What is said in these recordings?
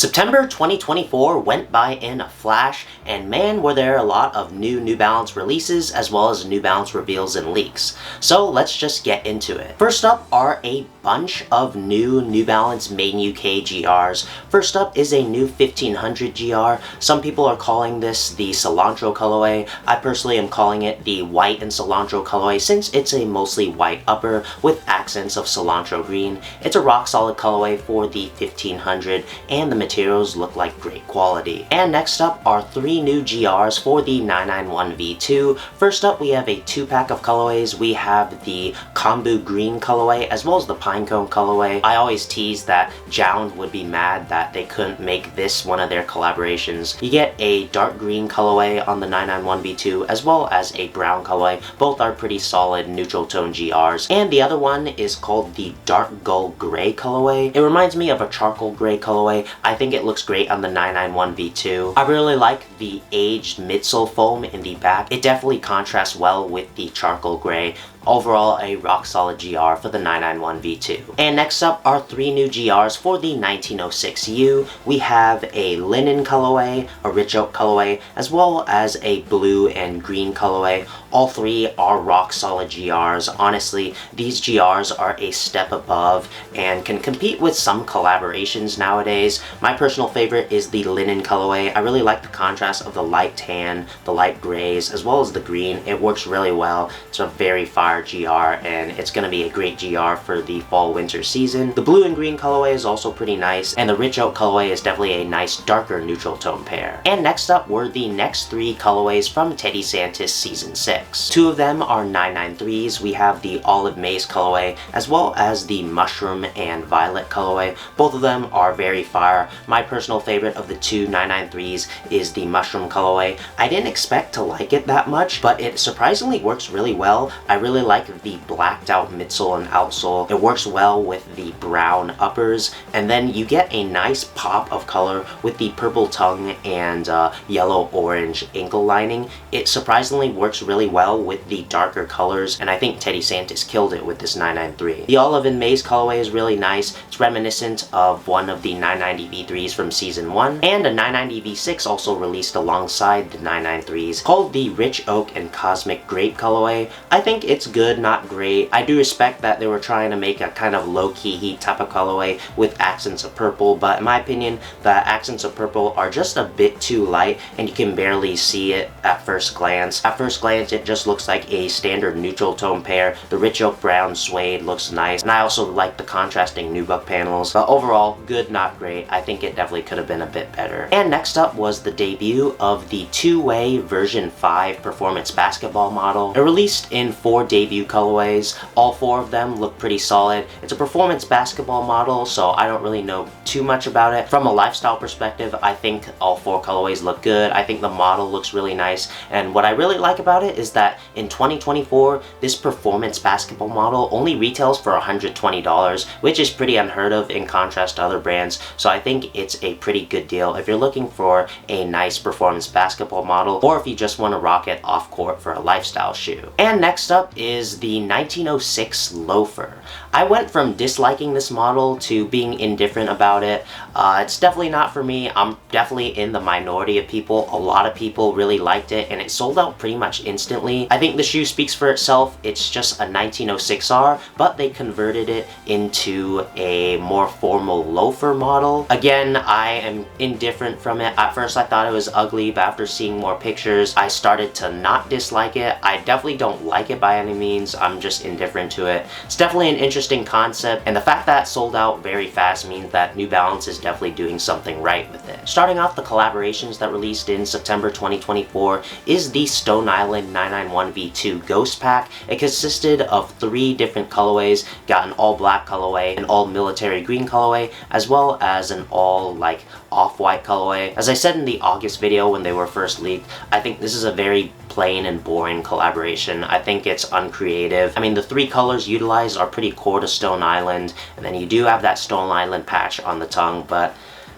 September 2024 went by in a flash, and man were there a lot of New Balance releases as well as New Balance reveals and leaks. So let's just get into it. First up are a bunch of New Balance MiUK GRs. First up is a new 1500 GR. Some people are calling this the cilantro colorway. I personally am calling it the white and cilantro colorway since it's a mostly white upper with accents of cilantro green. It's a rock solid colorway for the 1500 and the materials look like great quality. And next up are three new GRs for the 991 V2. First up we have a 2-pack of colorways. We have the Kombu green colorway as well as the pinecone colorway. I always tease that Jound would be mad that they couldn't make this one of their collaborations. You get a dark green colorway on the 991 V2 as well as a brown colorway. Both are pretty solid neutral tone GRs. And the other one is called the dark gold gray colorway. It reminds me of a charcoal gray colorway. I think it looks great on the 991 V2. I really like the aged midsole foam in the back. It definitely contrasts well with the charcoal gray. Overall, a rock solid GR for the 991 V2. And next up are three new GRs for the 1906U. We have a linen colorway, a rich oak colorway, as well as a blue and green colorway. All three are rock solid GRs. Honestly, these GRs are a step above and can compete with some collaborations nowadays. My personal favorite is the linen colorway. I really like the contrast of the light tan, the light grays, as well as the green. It works really well. It's a very fire GR, and it's going to be a great GR for the fall winter season. The blue and green colorway is also pretty nice, and the rich oak colorway is definitely a nice darker neutral tone pair. And next up were the next three colorways from Teddy Santis Season 6. Two of them are 993s. We have the olive maize colorway as well as the mushroom and violet colorway. Both of them are very fire. My personal favorite of the two 993s is the mushroom colorway. I didn't expect to like it that much, but it surprisingly works really well. I really like the blacked out midsole and outsole. It works well with the brown uppers, and then you get a nice pop of color with the purple tongue and yellow-orange ankle lining. It surprisingly works really well with the darker colors, and I think Teddy Santis killed it with this 993. The olive and maize colorway is really nice. It's reminiscent of one of the 990 V3s from Season 1, and a 990 V6 also released alongside the 993s called the rich oak and cosmic grape colorway. I think it's good, not great. I do respect that they were trying to make a kind of low-key heat type of colorway with accents of purple, but in my opinion, the accents of purple are just a bit too light and you can barely see it at first glance. At first glance, it just looks like a standard neutral tone pair. The rich oak brown suede looks nice, and I also like the contrasting nubuck panels, but overall, good, not great. I think it definitely could have been a bit better. And next up was the debut of the two-way version 5 performance basketball model. It released in 4 debut colorways. All 4 of them look pretty solid. It's a performance basketball model, so I don't really know too much about it. From a lifestyle perspective, I think all 4 colorways look good. I think the model looks really nice, and what I really like about it is that in 2024, this performance basketball model only retails for $120, which is pretty unheard of in contrast to other brands, so I think it's a pretty good deal if you're looking for a nice performance basketball model, or if you just want to rock it off court for a lifestyle shoe. And next up is the 1906 Loafer. I went from disliking this model to being indifferent about it. It's definitely not for me. I'm definitely in the minority of people. A lot of people really liked it, and it sold out pretty much instantly. I think the shoe speaks for itself. It's just a 1906R, but they converted it into a more formal loafer model. Again, I am indifferent from it. At first I thought it was ugly, but after seeing more pictures, I started to not dislike it. I definitely don't like it by any means. I'm just indifferent to it. It's definitely an interesting concept, and the fact that it sold out very fast means that New Balance is definitely doing something right with it. Starting off the collaborations that released in September 2024 is the Stone Island 991 V2 Ghost Pack. It consisted of 3 different colorways. Got an all black colorway, an all military green colorway, as well as an all like off-white colorway. As I said in the August video when they were first leaked, I think this is a very plain and boring collaboration. I think it's uncreative. I mean, the 3 colors utilized are pretty core to Stone Island, and then you do have that Stone Island patch on the tongue, but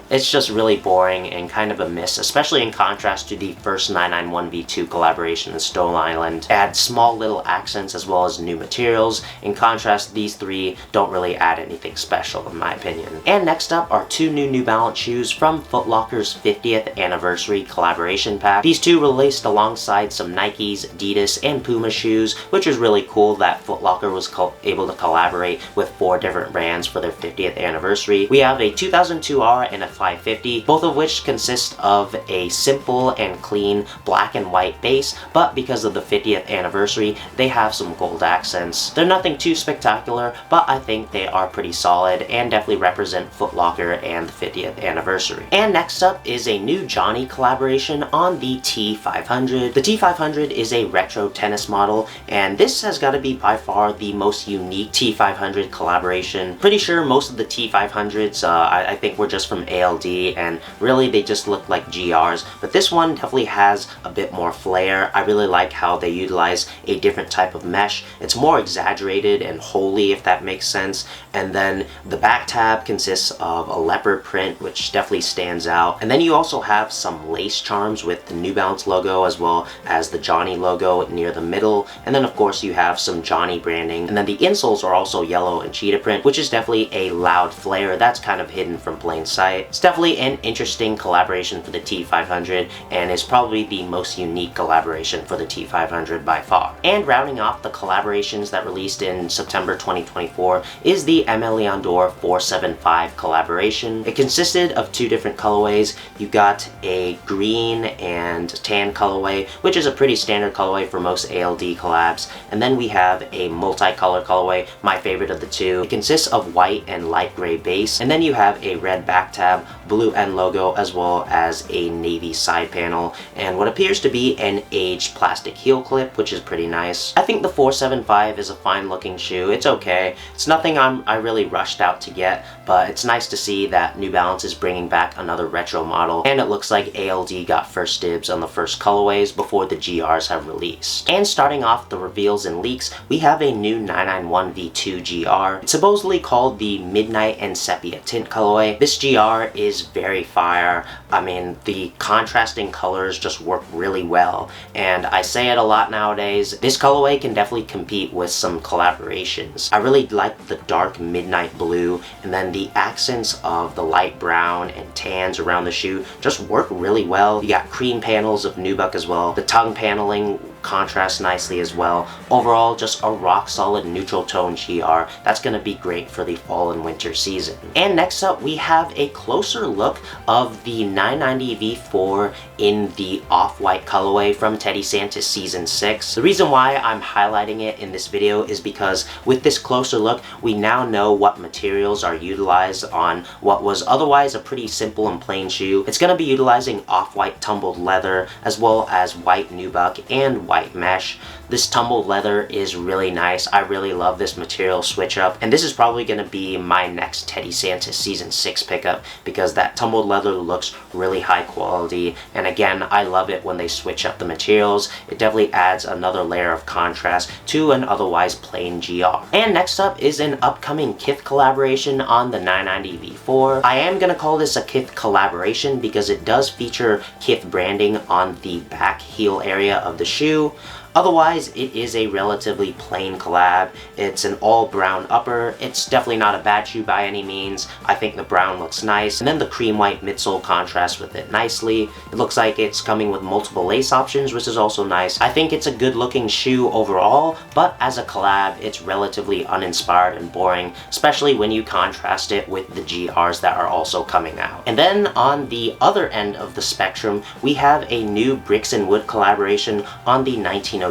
It's just really boring and kind of a miss, especially in contrast to the first 991v2 collaboration in Stone Island. Add small little accents as well as new materials. In contrast, these three don't really add anything special in my opinion. And next up are two New Balance shoes from Foot Locker's 50th anniversary collaboration pack. These two released alongside some Nikes, Adidas, and Puma shoes, which is really cool that Foot Locker was able to collaborate with 4 different brands for their 50th anniversary. We have a 2002R and a 550, both of which consist of a simple and clean black and white base, but because of the 50th anniversary, they have some gold accents. They're nothing too spectacular, but I think they are pretty solid and definitely represent Foot Locker and the 50th anniversary. And next up is a new Johnny collaboration on the T500. The T500 is a retro tennis model, and this has got to be by far the most unique T500 collaboration. Pretty sure most of the T500s I think were just from ALD, and really they just look like GRs, but this one definitely has a bit more flair. I really like how they utilize a different type of mesh. It's more exaggerated and holy, if that makes sense. And then the back tab consists of a leopard print, which definitely stands out. And then you also have some lace charms with the New Balance logo as well as the Johnny logo near the middle. And then of course you have some Johnny branding. And then the insoles are also yellow and cheetah print, which is definitely a loud flair that's kind of hidden from plain sight. It's definitely an interesting collaboration for the T500 and is probably the most unique collaboration for the T500 by far. And rounding off the collaborations that released in September 2024 is the Amine 475 collaboration. It consisted of 2 different colorways. You got a green and tan colorway, which is a pretty standard colorway for most ALD collabs. And then we have a multicolor colorway, my favorite of the two. It consists of white and light gray base, and then you have a red back tab, blue end logo, as well as a navy side panel, and what appears to be an aged plastic heel clip, which is pretty nice. I think the 475 is a fine looking shoe. It's okay. It's nothing I really rushed out to get, but it's nice to see that New Balance is bringing back another retro model, and it looks like ALD got first dibs on the first colorways before the GRs have released. And starting off the reveals and leaks, we have a new 991v2 GR. It's supposedly called the Midnight and Sepia Tint colorway. This GR is very fire. I mean, the contrasting colors just work really well, and I say it a lot nowadays, this colorway can definitely compete with some collaborations. I really like the dark midnight blue, and then the accents of the light brown and tans around the shoe just work really well. You got cream panels of nubuck as well. The tongue paneling contrasts nicely as well. Overall, just a rock solid neutral tone GR that's going to be great for the fall and winter season. And next up, we have a closer look of the 990v4 in the off-white colorway from Teddy Santa Season 6. The reason why I'm highlighting it in this video is because with this closer look, we now know what materials are utilized on what was otherwise a pretty simple and plain shoe. It's going to be utilizing off-white tumbled leather as well as white nubuck and white mesh. This tumbled leather is really nice. I really love this material switch up, and this is probably going to be my next Teddy Santa Season 6 pickup because that tumbled leather looks really high quality, and again, I love it when they switch up the materials. It definitely adds another layer of contrast to an otherwise plain GR. And next up is an upcoming Kith collaboration on the 990v4. I am going to call this a Kith collaboration because it does feature Kith branding on the back heel area of the shoe. Otherwise, it is a relatively plain collab. It's an all brown upper. It's definitely not a bad shoe by any means. I think the brown looks nice, and then the cream white midsole contrasts with it nicely. It looks like it's coming with multiple lace options, which is also nice. I think it's a good looking shoe overall, but as a collab, it's relatively uninspired and boring, especially when you contrast it with the GRs that are also coming out. And then on the other end of the spectrum, we have a new Bricks and Wood collaboration on the 1906U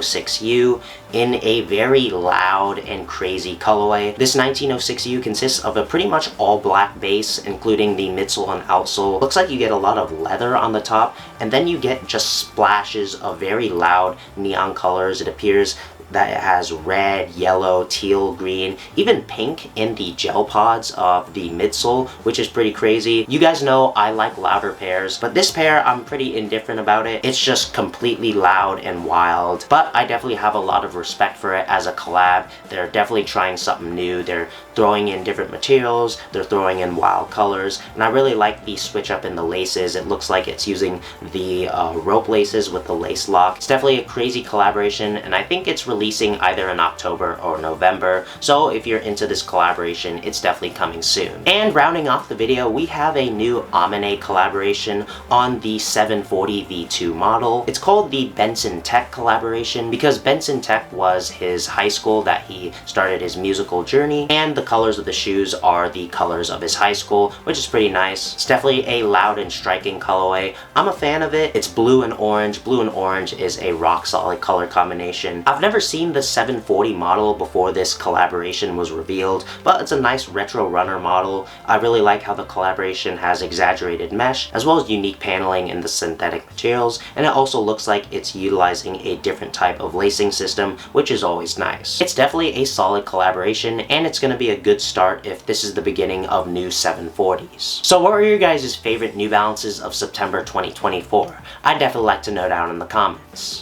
in a very loud and crazy colorway. This 1906U consists of a pretty much all black base, including the midsole and outsole. Looks like you get a lot of leather on the top, and then you get just splashes of very loud neon colors. It appears that it has red, yellow, teal, green, even pink in the gel pods of the midsole, which is pretty crazy. You guys know I like louder pairs, but this pair I'm pretty indifferent about it. It's just completely loud and wild, but I definitely have a lot of respect for it as a collab. They're definitely trying something new. They're throwing in different materials, they're throwing in wild colors, and I really like the switch up in the laces. It looks like it's using the rope laces with the lace lock. It's definitely a crazy collaboration, and I think it's releasing either in October or November, so if you're into this collaboration, it's definitely coming soon. And rounding off the video, we have a new Amine collaboration on the 740 V2 model. It's called the Benson Tech collaboration because Benson Tech was his high school that he started his musical journey, and the colors of the shoes are the colors of his high school, which is pretty nice. It's definitely a loud and striking colorway. I'm a fan of it. It's blue and orange. Blue and orange is a rock solid color combination. I've never seen the 740 model before this collaboration was revealed, but it's a nice retro runner model. I really like how the collaboration has exaggerated mesh as well as unique paneling in the synthetic materials, and it also looks like it's utilizing a different type of lacing system, which is always nice. It's definitely a solid collaboration, and it's going to be a good start if this is the beginning of new 740s. So what were your guys' favorite New Balances of September 2024? I'd definitely like to know down in the comments.